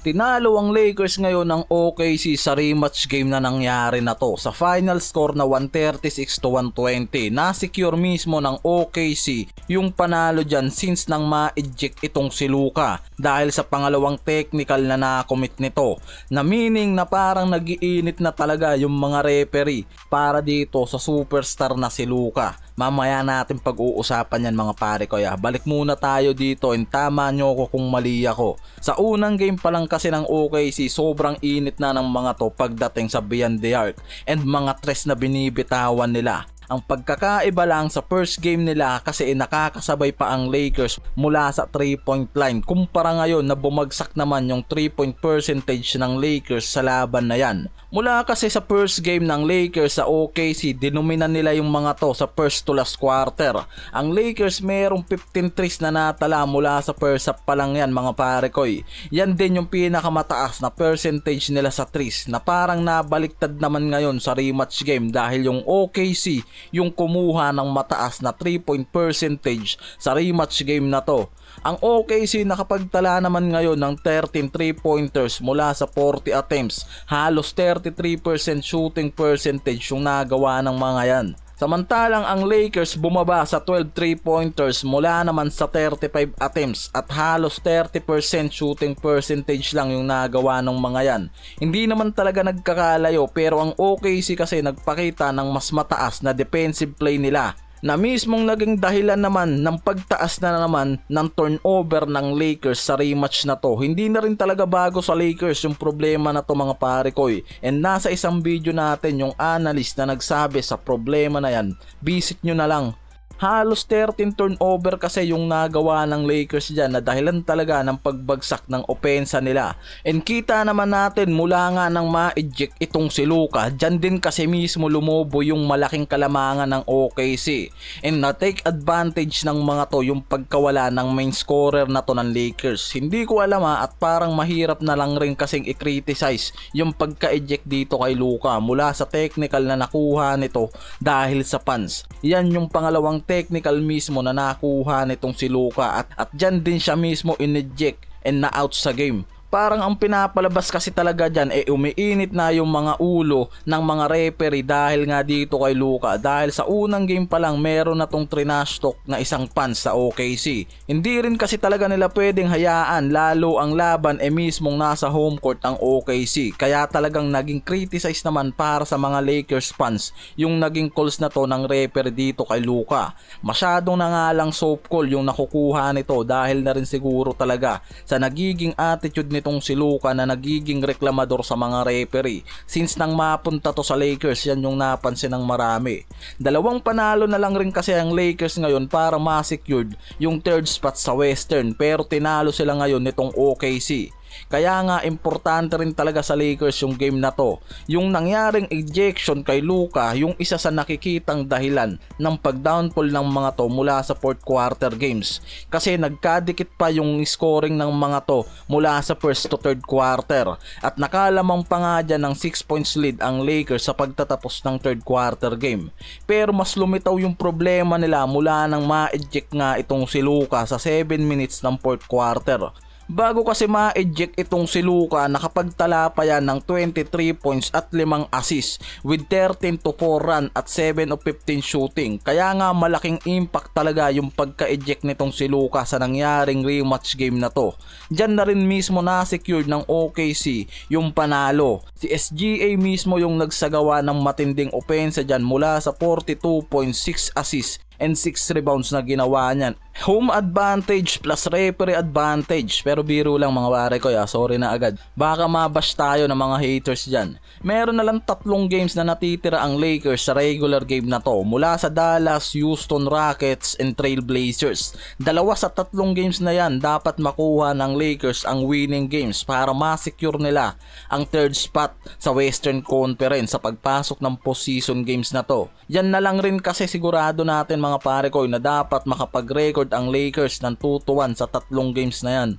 Tinalo ang Lakers ngayon ng OKC sa rematch game na nangyari na to. Sa final score na 136-120, na-secure mismo ng OKC yung panalo dyan since nang ma-eject itong si Luka dahil sa pangalawang technical na na-commit nito. Na meaning na parang nagiinit na talaga yung mga referee para dito sa superstar na si Luka. Mamaya natin pag-uusapan yan mga pare ko ya. Balik muna tayo dito and tama nyo ko kung mali ako. Sa unang game pa lang kasi ng OKC, sobrang init na ng mga to pagdating sa Beyond the Arc and mga tres na binibitawan nila. Ang pagkakaiba lang sa first game nila kasi nakakasabay pa ang Lakers mula sa 3-point line kumpara ngayon na bumagsak naman yung 3-point percentage ng Lakers sa laban na yan. Mula kasi sa first game ng Lakers sa OKC, dinomina nila yung mga to sa first to last quarter. Ang Lakers merong 15 threes na natala mula sa first half pa lang yan mga pare koy. Yan din yung pinakamataas na percentage nila sa threes na parang nabaliktad naman ngayon sa rematch game dahil yung OKC yung kumuha ng mataas na 3-point percentage sa rematch game na to. Ang OKC nakapagtala naman ngayon ng 13 3-pointers mula sa 40 attempts. Halos 33% shooting percentage yung nagawa ng mga yan. Samantalang ang Lakers bumaba sa 12 3-pointers mula naman sa 35 attempts at halos 30% shooting percentage lang yung nagawa ng mga yan. Hindi naman talaga nagkakalayo pero ang OKC kasi nagpakita ng mas mataas na defensive play nila na mismong naging dahilan naman ng pagtaas na naman ng turnover ng Lakers sa rematch na to. Hindi na rin talaga bago sa Lakers yung problema na to mga pare koy. And nasa isang video natin yung analyst na nagsabi sa problema na yan. Visit nyo na lang. Halos 13 turnover kasi yung nagawa ng Lakers dyan na dahilan talaga ng pagbagsak ng opensa nila. And kita naman natin mula nga nang ma-eject itong si Luka, dyan din kasi mismo lumobo yung malaking kalamangan ng OKC. And na-take advantage ng mga to yung pagkawala ng main scorer na to ng Lakers. Hindi ko alam at parang mahirap na lang rin kasing i-criticize yung pagka-eject dito kay Luka mula sa technical na nakuha nito dahil sa fans. Yan yung pangalawang technical mismo na nakuha nitong si Luka at dyan din siya mismo in-eject and na-out sa game. Parang ang pinapalabas kasi talaga dyan umiinit na yung mga ulo ng mga referee dahil nga dito kay Luka. Dahil sa unang game pa lang meron na tong trinash talk na isang fans sa OKC. Hindi rin kasi talaga nila pwedeng hayaan lalo ang laban mismong nasa home court ang OKC. Kaya talagang naging criticize naman para sa mga Lakers fans yung naging calls na to ng referee dito kay Luka. Masyadong na nga lang soft call yung nakukuha nito dahil na rin siguro talaga sa nagiging attitude nitong si Luka na nagiging reklamador sa mga referee. Since nang mapunta to sa Lakers, yan yung napansin ng marami. Dalawang panalo na lang rin kasi ang Lakers ngayon para ma-secured yung third spot sa Western pero tinalo sila ngayon nitong OKC. Kaya nga importante rin talaga sa Lakers yung game na to. Yung nangyaring ejection kay Luka, yung isa sa nakikitang dahilan ng pag-downfall ng mga to mula sa fourth quarter games. Kasi nagkadikit pa yung scoring ng mga to mula sa first to third quarter. At nakalamang pa nga dyan ng 6 points lead ang Lakers sa pagtatapos ng third quarter game. Pero mas lumitaw yung problema nila mula nang ma-eject nga itong si Luka sa 7 minutes ng fourth quarter. Bago kasi ma-eject itong si Luka, nakapagtala pa yan ng 23 points at 5 assists with 13-4 run at 7 of 15 shooting. Kaya nga malaking impact talaga yung pagka-eject nitong si Luka sa nangyaring rematch game na to. Diyan na rin mismo na-secured ng OKC yung panalo. Si SGA mismo yung nagsagawa ng matinding opensa dyan mula sa 42.6 assists and 6 rebounds na ginawa niyan. Home advantage plus referee advantage. Pero biro lang mga pare ko sorry na agad. Baka mabash tayo ng mga haters dyan. Meron na lang 3 games na natitira ang Lakers sa regular game na to. Mula sa Dallas, Houston Rockets and Trail Blazers. 2 sa 3 games na yan dapat makuha ng Lakers ang winning games para ma-secure nila ang third spot sa Western Conference sa pagpasok ng postseason games na to. Yan na lang rin kasi sigurado natin mga pare ko na dapat makapag-record ang Lakers ng 2-1 sa 3 games na yan.